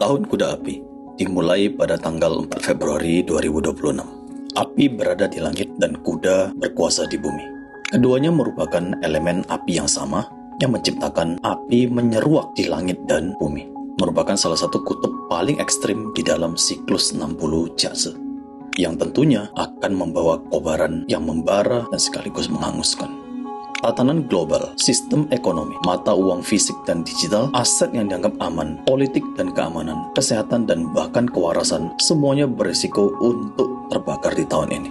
Tahun Kuda Api dimulai pada tanggal 4 Februari 2026. Api berada di langit dan kuda berkuasa di bumi. Keduanya merupakan elemen api yang sama yang menciptakan api menyeruak di langit dan bumi. Merupakan salah satu kutub paling ekstrim di dalam siklus 60 Jase, yang tentunya akan membawa kobaran yang membara dan sekaligus menghanguskan. Tatanan global, sistem ekonomi, mata uang fisik dan digital, aset yang dianggap aman, politik dan keamanan, kesehatan dan bahkan kewarasan, semuanya berisiko untuk terbakar di tahun ini.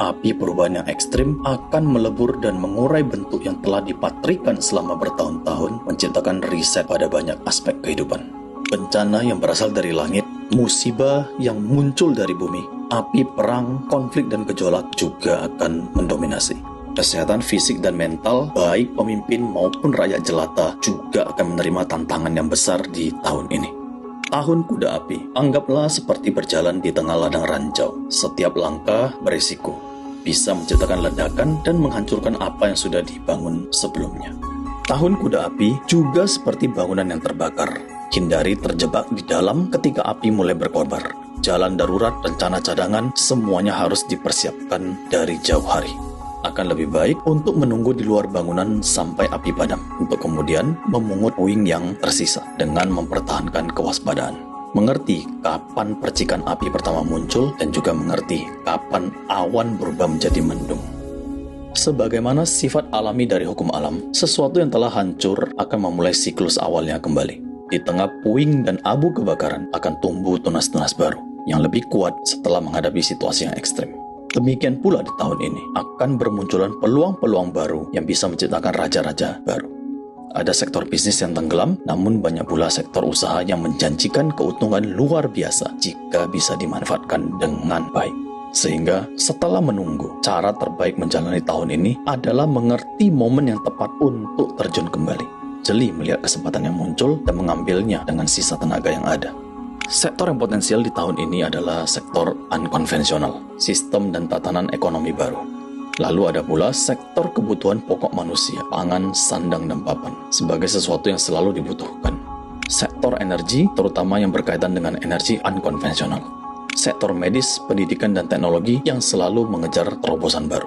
Api perubahan yang ekstrim akan melebur dan mengurai bentuk yang telah dipatrikan selama bertahun-tahun, menciptakan riset pada banyak aspek kehidupan. Bencana yang berasal dari langit, musibah yang muncul dari bumi, api perang, konflik dan gejolak juga akan mendominasi. Kesehatan fisik dan mental, baik pemimpin maupun rakyat jelata, juga akan menerima tantangan yang besar di tahun ini. Tahun Kuda Api, anggaplah seperti berjalan di tengah ladang ranjau. Setiap langkah berisiko, bisa menciptakan ledakan dan menghancurkan apa yang sudah dibangun sebelumnya. Tahun Kuda Api juga seperti bangunan yang terbakar. Hindari terjebak di dalam ketika api mulai berkobar. Jalan darurat, rencana cadangan, semuanya harus dipersiapkan dari jauh hari. Akan lebih baik untuk menunggu di luar bangunan sampai api padam, untuk kemudian memungut puing yang tersisa dengan mempertahankan kewaspadaan. Mengerti kapan percikan api pertama muncul dan juga mengerti kapan awan berubah menjadi mendung. Sebagaimana sifat alami dari hukum alam, sesuatu yang telah hancur akan memulai siklus awalnya kembali. Di tengah puing dan abu kebakaran akan tumbuh tunas-tunas baru yang lebih kuat setelah menghadapi situasi yang ekstrim. Demikian pula di tahun ini akan bermunculan peluang-peluang baru yang bisa menciptakan raja-raja baru. Ada sektor bisnis yang tenggelam, namun banyak pula sektor usaha yang menjanjikan keuntungan luar biasa jika bisa dimanfaatkan dengan baik. Sehingga setelah menunggu, cara terbaik menjalani tahun ini adalah mengerti momen yang tepat untuk terjun kembali. Jeli melihat kesempatan yang muncul dan mengambilnya dengan sisa tenaga yang ada. Sektor yang potensial di tahun ini adalah sektor unkonvensional, sistem dan tatanan ekonomi baru. Lalu ada pula sektor kebutuhan pokok manusia, pangan, sandang, dan papan, sebagai sesuatu yang selalu dibutuhkan. Sektor energi, terutama yang berkaitan dengan energi unkonvensional. Sektor medis, pendidikan, dan teknologi yang selalu mengejar terobosan baru.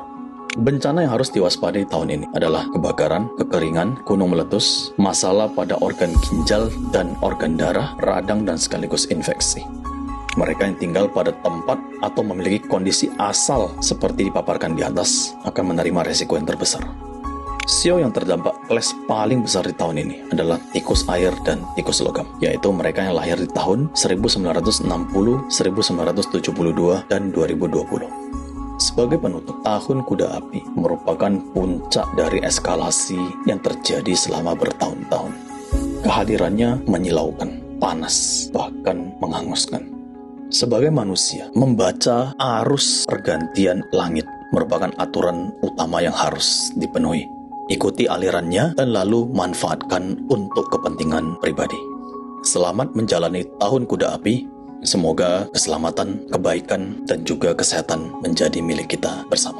Bencana yang harus diwaspadai tahun ini adalah kebakaran, kekeringan, gunung meletus, masalah pada organ ginjal dan organ darah, radang dan sekaligus infeksi. Mereka yang tinggal pada tempat atau memiliki kondisi asal seperti dipaparkan di atas akan menerima resiko yang terbesar. Sio yang terdampak kelas paling besar di tahun ini adalah tikus air dan tikus logam, yaitu mereka yang lahir di tahun 1960, 1972, dan 2020. Sebagai penutup, tahun Kuda Api merupakan puncak dari eskalasi yang terjadi selama bertahun-tahun. Kehadirannya menyilaukan, panas, bahkan menghanguskan. Sebagai manusia, membaca arus pergantian langit merupakan aturan utama yang harus dipenuhi. Ikuti alirannya dan lalu manfaatkan untuk kepentingan pribadi. Selamat menjalani tahun Kuda Api. Semoga keselamatan, kebaikan, dan juga kesehatan menjadi milik kita bersama.